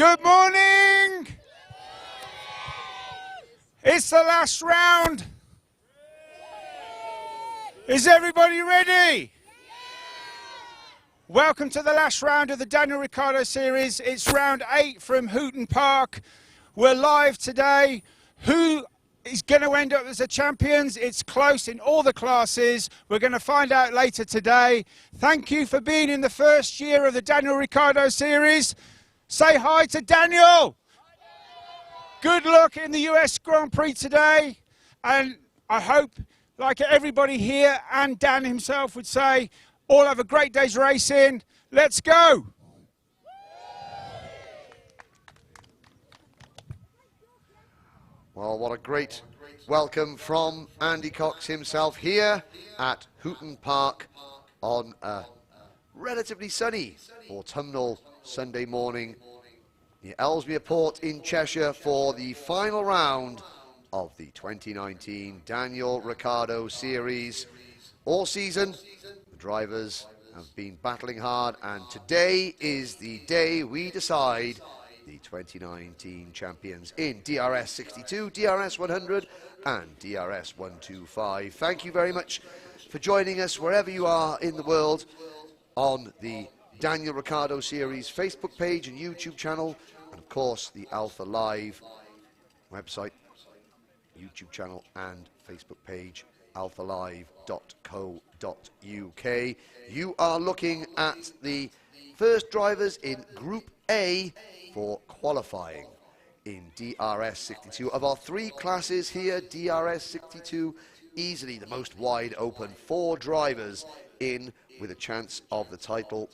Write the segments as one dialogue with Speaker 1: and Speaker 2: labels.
Speaker 1: Good morning! It's the last round. Is everybody ready? Welcome to the last round of the Daniel Ricciardo series. It's round 8 from Hooton Park. We're live today. Who is going to end up as the champions? It's close in all the classes. We're going to find out later today. Thank you for being in the first year of the Daniel Ricciardo series. Say hi to Daniel. Good luck in the US Grand Prix today. And I hope, like everybody here and Dan himself would say, all have a great day's racing. Let's go.
Speaker 2: Well, what a great welcome from Andy Cox himself here at Hooton Park on a relatively sunny autumnal Sunday morning near Ellesmere Port in Cheshire for the final round of the 2019 Daniel Ricciardo Series. All season, the drivers have been battling hard, and today is the day we decide the 2019 champions in DRS62, DRS100 and DRS125. Thank you very much for joining us wherever you are in the world on the Daniel Ricciardo Series Facebook page and YouTube channel, and of course the Alpha Live website, YouTube channel and Facebook page, alphalive.co.uk. You are looking at the first drivers in Group A for qualifying in DRS62. Of our 3 classes here, DRS62 easily the most wide open. 4 drivers in with a chance of the title.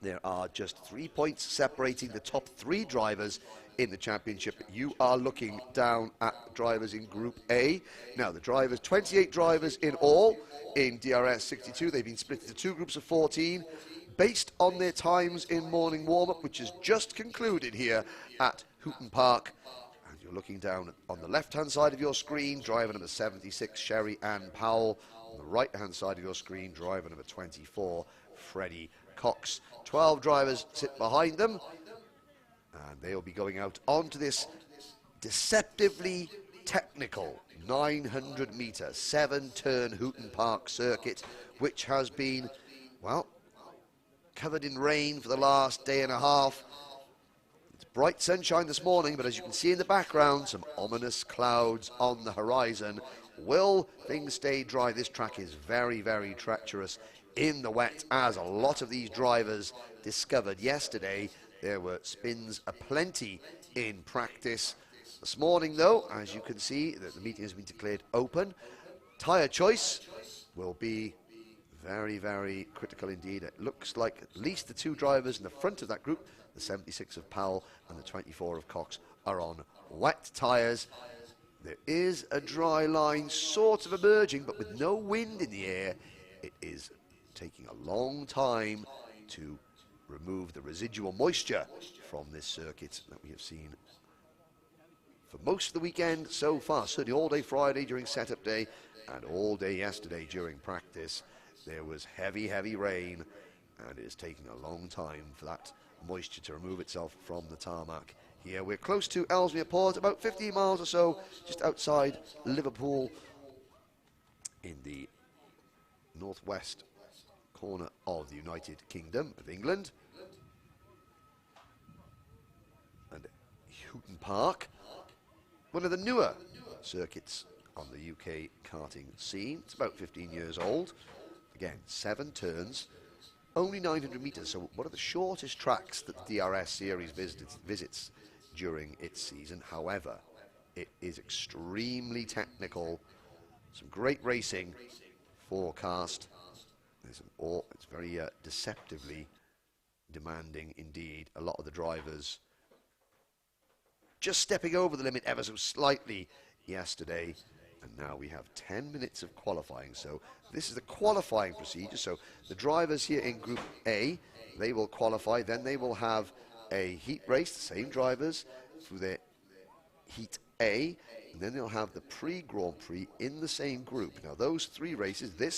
Speaker 2: There are just 3 points separating the top 3 drivers in the championship. You are looking down at drivers in Group A. Now the drivers, 28 drivers in all in DRS62. They've been split into 2 groups of 14 based on their times in morning warm-up, which has just concluded here at Hooton Park. And you're looking down on the left-hand side of your screen, driver number 76, Sherry Ann Powell. On the right-hand side of your screen, driver number 24, Freddie Cox. 12 drivers sit behind them, and they will be going out onto this deceptively technical 900-metre, 7-turn Hooton Park circuit, which has been, well, covered in rain for the last day and a half. It's bright sunshine this morning, but as you can see in the background, some ominous clouds on the horizon. Will things stay dry? This track is very, very treacherous in the wet, as a lot of these drivers discovered yesterday. There were spins aplenty in practice. This morning, though, as you can see, the meeting has been declared open. Tyre choice will be very, very critical indeed. It looks like at least the 2 drivers in the front of that group, the 76 of Powell and the 24 of Cox, are on wet tyres. There is a dry line sort of emerging, but with no wind in the air, it is taking a long time to remove the residual moisture from this circuit that we have seen for most of the weekend so far. Certainly all day Friday during setup day and all day yesterday during practice. There was heavy, heavy rain, and it is taking a long time for that moisture to remove itself from the tarmac. Here we're close to Ellesmere Port, about 15 miles or so just outside Liverpool in the northwest corner of the United Kingdom of England. And Hooton Park, one of the newer circuits on the UK karting scene. It's about 15 years old. Again, 7 turns, only 900 metres, so one of the shortest tracks that the DRS series visits during its season. However, it is extremely technical, some great racing forecast. It's very deceptively demanding indeed. A lot of the drivers just stepping over the limit ever so slightly yesterday, and now we have 10 minutes of qualifying. So this is the qualifying procedure. So the drivers here in Group A, they will qualify, then they will have a heat race, the same drivers through their Heat A, and then they'll have the pre-Grand Prix in the same group. Now those 3 races, the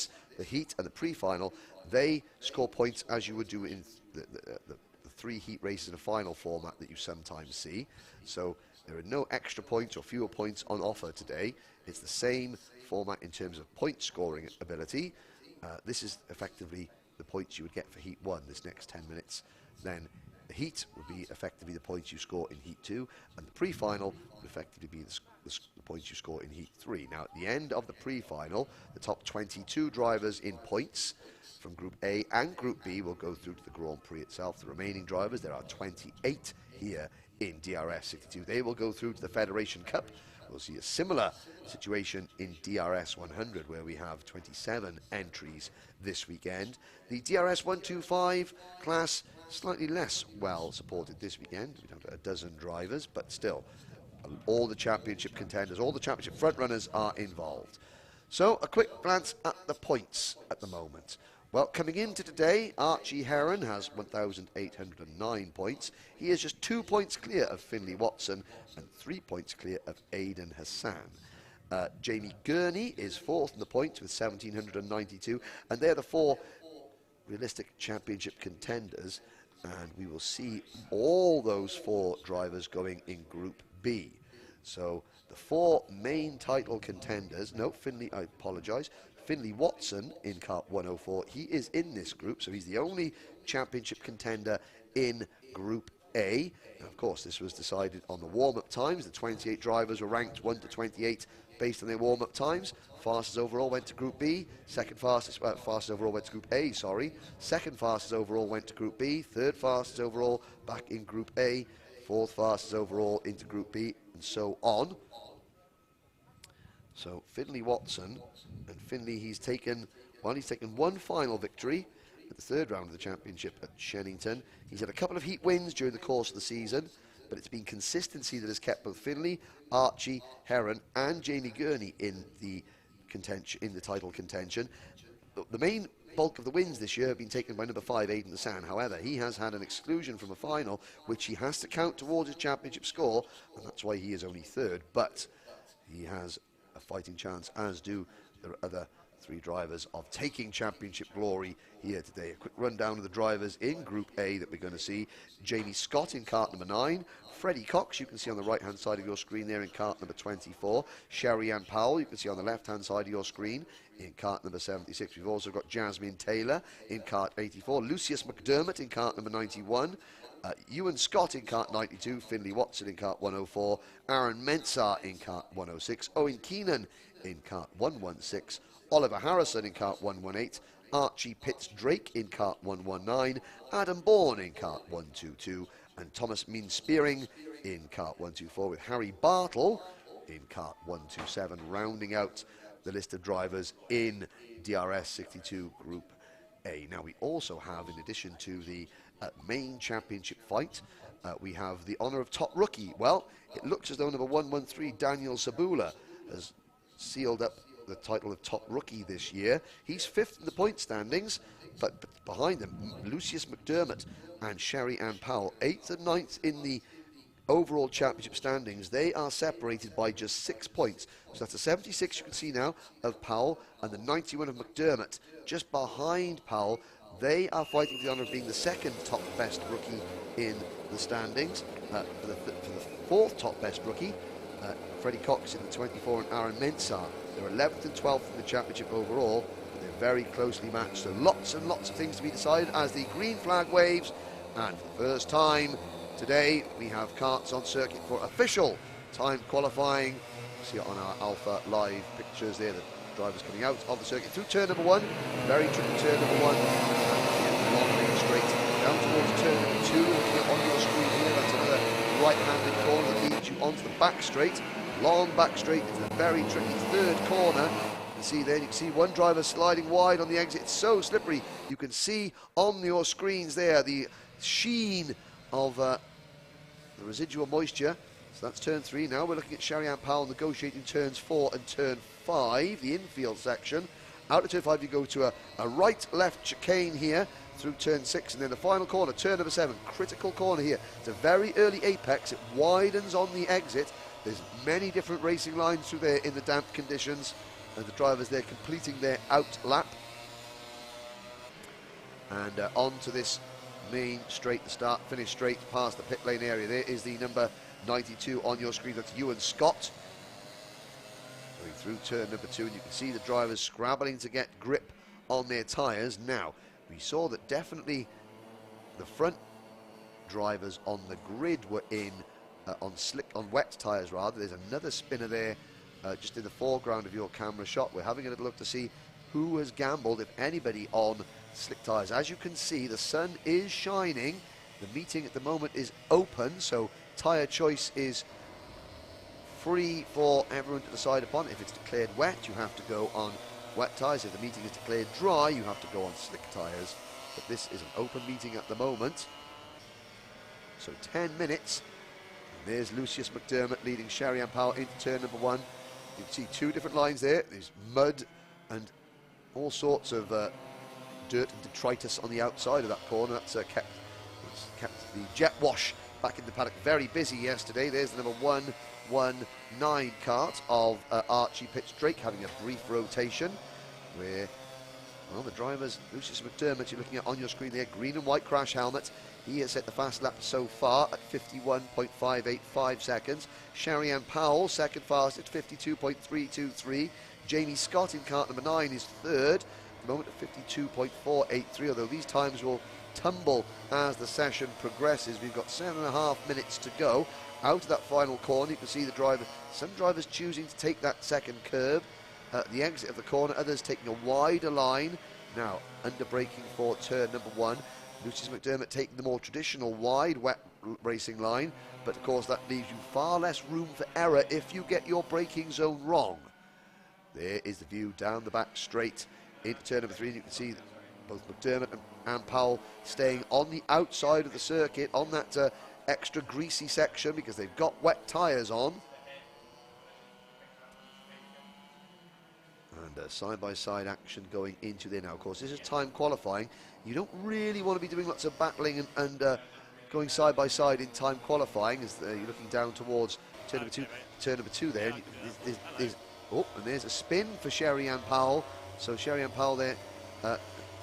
Speaker 2: heat and the pre-final, they score points as you would do in the 3 heat races in a final format that you sometimes see. So there are no extra points or fewer points on offer today. It's the same format in terms of point scoring ability. This is effectively the points you would get for Heat 1 this next 10 minutes. Then the heat would be effectively the points you score in Heat 2, and the pre-final would effectively be the points you score in Heat 3. Now, at the end of the pre-final, the top 22 drivers in points from Group A and Group B will go through to the Grand Prix itself. The remaining drivers, there are 28 here in DRS62. They will go through to the Federation Cup. We'll see a similar situation in DRS 100, where we have 27 entries this weekend. The DRS 125 class, slightly less well supported this weekend. We have a dozen drivers, but still, all the championship contenders, all the championship front runners are involved. So a quick glance at the points at the moment. Well, coming into today, Archie Heron has 1,809 points. He is just 2 points clear of Finley Watson and 3 points clear of Aidan Hassan. Jamie Gurney is 4th in the points with 1,792, and they're the 4 realistic championship contenders, and we will see all those 4 drivers going in Group B. So the 4 main title contenders, no, Finley, I apologise, Finley Watson in kart 104, he is in this group, so he's the only championship contender in Group A. Now, of course, this was decided on the warm-up times. The 28 drivers were ranked 1 to 28 based on their warm-up times. Fastest overall went to Group B. Fastest overall went to Group A, sorry. Second fastest overall went to Group B. Third fastest overall back in Group A. Fourth fastest overall into Group B, and so on. So Finley Watson, and Finley, he's taken one final victory at the 3rd round of the championship at Shennington. He's had a couple of heat wins during the course of the season, but it's been consistency that has kept both Finley, Archie, Heron and Jamie Gurney in the contention, in the title contention. The main bulk of the wins this year have been taken by number 5, Aidan Hassan. However, he has had an exclusion from a final, which he has to count towards his championship score, and that's why he is only 3rd, but he has a fighting chance, as do the other 3 drivers, of taking championship glory here today. A quick rundown of the drivers in Group A that we're going to see. Jamie Scott in kart number 9. Freddie Cox, you can see on the right-hand side of your screen there in kart number 24. Sherry Ann Powell, you can see on the left-hand side of your screen in kart number 76. We've also got Jasmine Taylor in kart 84. Lucius McDermott in kart number 91. Ewan Scott in kart 92, Finley Watson in kart 104, Aaron Mensah in kart 106, Owen Keenan in kart 116, Oliver Harrison in kart 118, Archie Pitts-Drake in kart 119, Adam Bourne in kart 122, and Thomas Mean-Spearing in kart 124, with Harry Bartle in kart 127, rounding out the list of drivers in DRS62 Group A. Now, we also have, in addition to the main championship fight, we have the honour of top rookie. Well, it looks as though number 113, Daniel Sabula, has sealed up the title of top rookie this year. He's 5th in the point standings, but behind him, Lucius McDermott and Sherry Ann Powell, 8th and 9th in the overall championship standings. They are separated by just 6 points. So that's a 76 you can see now of Powell, and the 91 of McDermott just behind Powell. They are fighting for the honour of being the 2nd top best rookie in the standings. For the 4th top best rookie, Freddie Cox in the 24 and Aaron Mensah. They're 11th and 12th in the championship overall, but they're very closely matched. So lots and lots of things to be decided as the green flag waves. And for the first time today, we have karts on circuit for official time qualifying. See it on our Alpha Live pictures there, the drivers coming out of the circuit through turn number 1, very tricky turn number 1, and long main straight down towards turn number 2. Looking at on your screen here, that's another right-handed corner that leads you onto the back straight, long back straight into the very tricky 3rd corner. See there, you can see one driver sliding wide on the exit. It's so slippery. You can see on your screens there the sheen of the residual moisture. So that's turn 3 now. We're looking at Sherry Ann Powell negotiating turns 4 and turn 5, the infield section. Out of turn 5 you go to a right-left chicane here through turn 6, and then the final corner, turn number 7, critical corner here. It's a very early apex. It widens on the exit. There's many different racing lines through there in the damp conditions, and the drivers there completing their out lap. And on to this main straight, the start finish straight past the pit lane area. There is the number 92 on your screen. That's Ewan Scott going through turn number 2, and you can see the drivers scrabbling to get grip on their tyres. Now, we saw that definitely the front drivers on the grid were in on wet tyres rather. There's another spinner there just in the foreground of your camera shot. We're having a little look to see who has gambled, if anybody, on slick tyres. As you can see, the sun is shining. The meeting at the moment is open, so tyre choice is free for everyone to decide upon. If it's declared wet, you have to go on wet tyres. If the meeting is declared dry, you have to go on slick tyres. But this is an open meeting at the moment. So 10 minutes. And there's Lucius McDermott leading Sherry-Ann Powell into turn number 1. You can see 2 different lines there. There's mud and all sorts of dirt and detritus on the outside of that corner. That's kept the jet wash back in the paddock very busy yesterday. There's the number 119 kart of Archie Pitts-Drake having a brief rotation where, well, the drivers, Lucius McDermott, you're looking at on your screen there, green and white crash helmet. He has set the fast lap so far at 51.585 seconds. Sherry-Ann Powell, second fastest, 52.323. Jamie Scott in kart number 9 is third, at the moment at 52.483, although these times will tumble as the session progresses. We've got 7.5 minutes to go. Out of that final corner, you can see the driver, some drivers choosing to take that second curve at the exit of the corner, others taking a wider line. Now, under braking for turn number 1. Lucius McDermott taking the more traditional wide wet racing line, but of course that leaves you far less room for error if you get your braking zone wrong. There is the view down the back straight into turn number 3, and you can see both McDermott and Powell staying on the outside of the circuit on that extra greasy section because they've got wet tyres on. And side-by-side action going into there now. Of course, this is time qualifying. You don't really want to be doing lots of battling and going side-by-side in time qualifying as you're looking down towards turn number 2. Turn number 2 there. And there's a spin for Sherry-Ann Powell. So Sherry-Ann Powell there,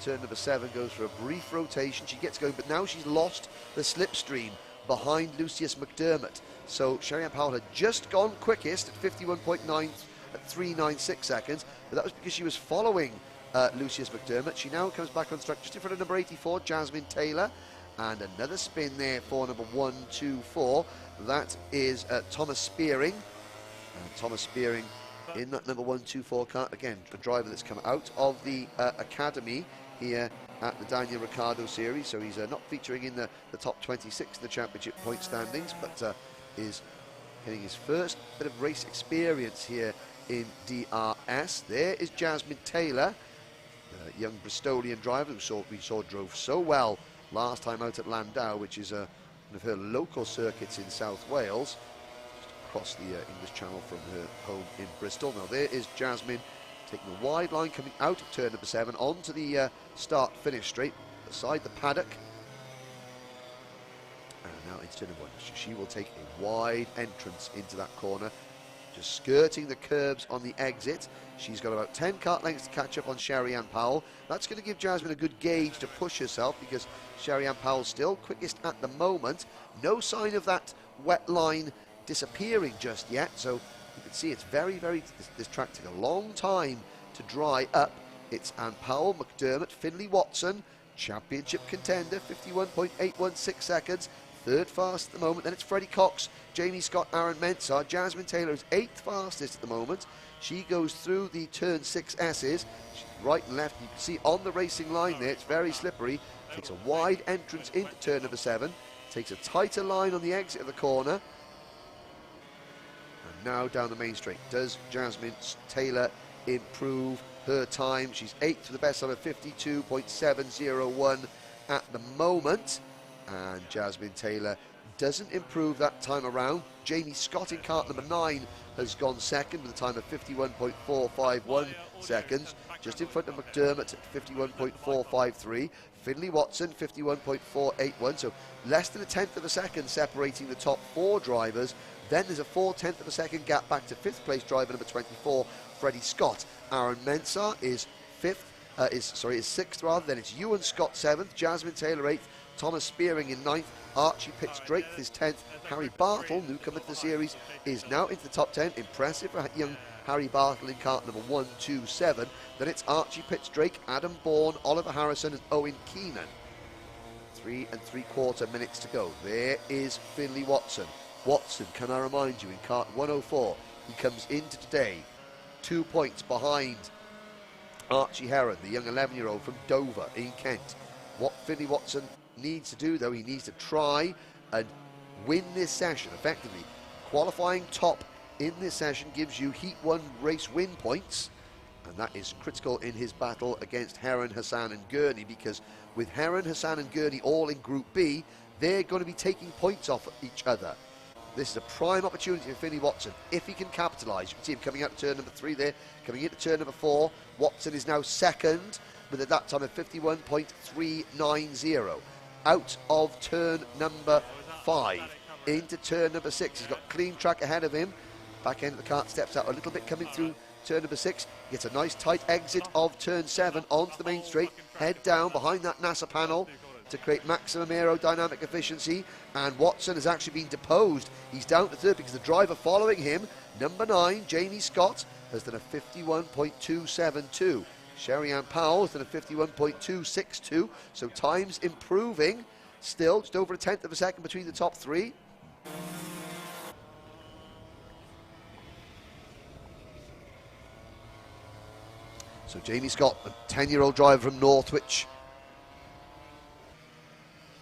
Speaker 2: turn number 7, goes for a brief rotation. She gets going, but now she's lost the slipstream behind Lucius McDermott. So Sherry-Ann Powell had just gone quickest at 51.9 at 396 seconds, but that was because she was following Lucius McDermott. She now comes back on track just in front of number 84, Jasmine Taylor, and another spin there for number 124. That is Thomas Spearing. And Thomas Spearing in that number 124 kart, again, a driver that's come out of the academy here at the Daniel Ricciardo series, so he's not featuring in the top 26 of the championship point standings, but is getting his first bit of race experience here in DRS. There is Jasmine Taylor, a young Bristolian driver who we saw drove so well last time out at Landau, which is one of her local circuits in South Wales, just across the English Channel from her home in Bristol. Now there is Jasmine taking a wide line coming out of turn number 7 onto the start-finish straight beside the paddock. And now into turn number 1. She will take a wide entrance into that corner, just skirting the curbs on the exit. She's got about 10 kart lengths to catch up on Sherry-Ann Powell. That's going to give Jasmine a good gauge to push herself because Sherry-Ann Powell's still quickest at the moment. No sign of that wet line disappearing just yet, so you can see it's this track takes a long time to dry up. It's Ann Powell, McDermott, Finley Watson, championship contender, 51.816 seconds. Third fast at the moment. Then it's Freddie Cox, Jamie Scott, Aaron Mensah. Jasmine Taylor is 8th fastest at the moment. She goes through the turn 6 S's. She's right and left. You can see on the racing line there, it's very slippery. Takes a wide entrance into turn number 7. Takes a tighter line on the exit of the corner. And now down the main straight. Does Jasmine Taylor improve her time? She's 8th for the best time of 52.701 at the moment. And Jasmine Taylor doesn't improve that time around. Jamie Scott in kart number 9 has gone second with a time of 51.451 seconds, just in front of McDermott at 51.453. Finley Watson 51.481, so less than a tenth of a second separating the top 4 drivers. Then there's a 4/10 of a second gap back to 5th place driver number 24, Freddie Scott. Aaron Mensah is 6th rather. Then it's Ewan Scott 7th, Jasmine Taylor 8th, Thomas Spearing in 9th, Archie Pitts-Drake his 10th, Harry Bartle, newcomer to the series, is now into the top 10. Impressive for young Harry Bartle in kart number 127. Then it's Archie Pitts-Drake, Adam Bourne, Oliver Harrison and Owen Keenan. 3 3/4 minutes to go. There is Finley Watson. Watson, can I remind you, in kart 104, he comes into today 2 points behind Archie Heron, the young 11-year-old from Dover in Kent. What Finley Watson needs to do, though, he needs to try and win this session effectively. Qualifying top in this session gives you Heat 1 race win points, and that is critical in his battle against Heron, Hassan and Gurney, because with Heron, Hassan and Gurney all in Group B, they're going to be taking points off each other. This is a prime opportunity for Finley Watson, if he can capitalise. You can see him coming out of turn number 3 there, coming into turn number 4. Watson is now second, with a lap time of 51.390. Out of turn number 5, into turn number 6. He's got clean track ahead of him. Back end of the kart steps out a little bit coming through turn number 6. Gets a nice tight exit of turn 7 onto the main straight. Head down behind that NASA panel to create maximum aerodynamic efficiency. And Watson has actually been deposed. He's down to third because the driver following him, number 9, Jamie Scott, has done a 51.272. Sherry-Ann Powell has done a 51.262. So times improving. Still just over a tenth of a second between the top 3. So Jamie Scott, a 10-year-old driver from Northwich,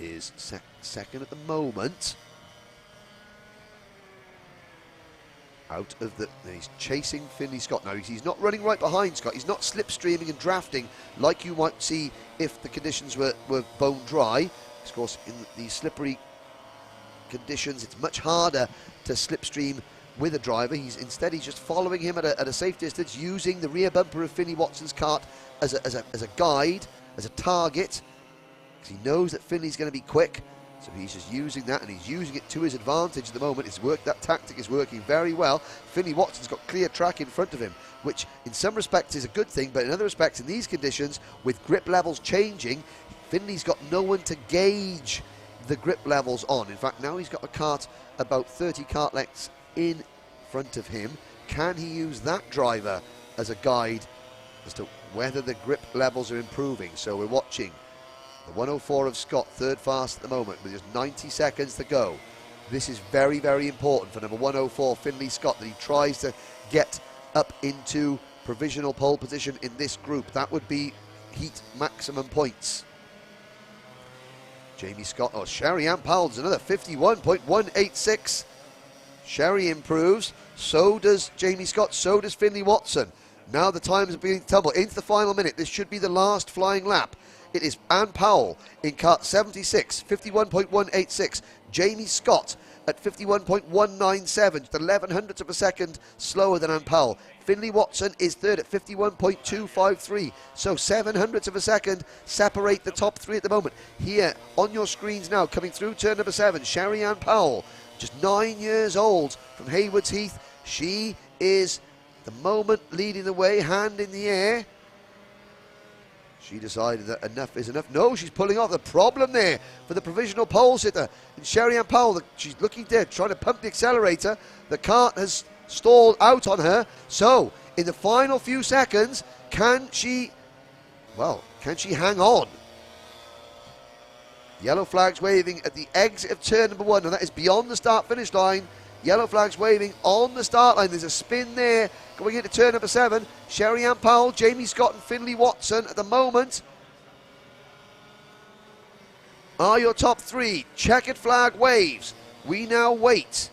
Speaker 2: is second at the moment. Out of the, he's chasing Finley Scott now. He's not running right behind Scott. He's not slipstreaming and drafting like you might see if the conditions were bone dry. Of course, in these slippery conditions, it's much harder to slipstream with a driver. He's just following him at a safe distance, using the rear bumper of Finley Watson's kart as a guide, as a target, because he knows that Finley's going to be quick. So he's just using that, and he's using it to his advantage at the moment. That tactic is working very well. Finley Watson's got clear track in front of him, which in some respects is a good thing, but in other respects, in these conditions, with grip levels changing, Finley's got no one to gauge the grip levels on. In fact, now he's got a kart about 30 kart lengths in front of him. Can he use that driver as a guide as to whether the grip levels are improving? So we're watching the 104 of Scott, third fast at the moment, with just 90 seconds to go. This is very, very important for number 104, Finley Scott, that he tries to get up into provisional pole position in this group. That would be heat maximum points. Jamie Scott, Sherry-Ann Powell does another 51.186. Sherry improves, so does Jamie Scott, so does Finley Watson. Now the times are being tumbled into the final minute. This should be the last flying lap. It is Ann Powell in kart 76, 51.186. Jamie Scott at 51.197, just 1100ths of a second slower than Ann Powell. Finley Watson is third at 51.253, so 700ths of a second separate the top 3 at the moment. Here on your screens now, coming through turn number 7, Sherry-Ann Powell, just 9 years old from Haywards Heath. She is, at the moment, leading the way, hand in the air. She decided that enough is enough. No, she's pulling off. The problem there for the provisional pole sitter, Sherry-Ann Powell, she's looking dead, trying to pump the accelerator. The kart has stalled out on her. So, in the final few seconds, can she hang on? Yellow flags waving at the exit of turn number 1. Now that is beyond the start-finish line. Yellow flags waving on the start line. There's a spin there going into turn number 7. Sherry-Ann Powell, Jamie Scott and Finley Watson at the moment are your top 3. Checkered flag waves. We now wait.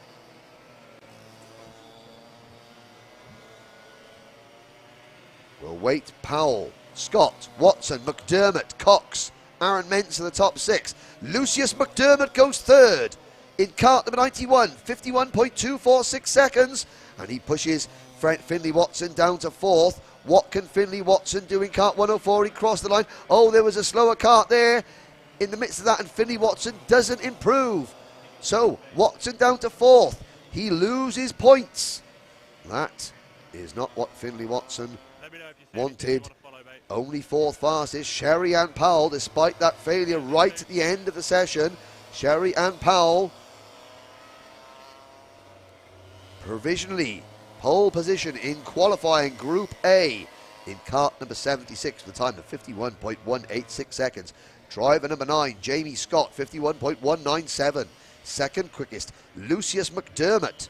Speaker 2: We'll wait. Powell, Scott, Watson, McDermott, Cox, Aaron Mentz in the top 6. Lucius McDermott goes third in kart number 91, 51.246 seconds, and he pushes Finley Watson down to 4th. What can Finley Watson do in kart 104? He crossed the line. Oh, there was a slower kart there in the midst of that, and Finley Watson doesn't improve. So Watson down to 4th. He loses points. That is not what Finley Watson wanted Only fourth fastest, Sherry Ann Powell, despite that failure right at the end of the session. Sherry Ann Powell, provisionally pole position in qualifying Group A in kart number 76 with a time of 51.186 seconds. Driver number 9, Jamie Scott, 51.197. Second quickest, Lucius McDermott,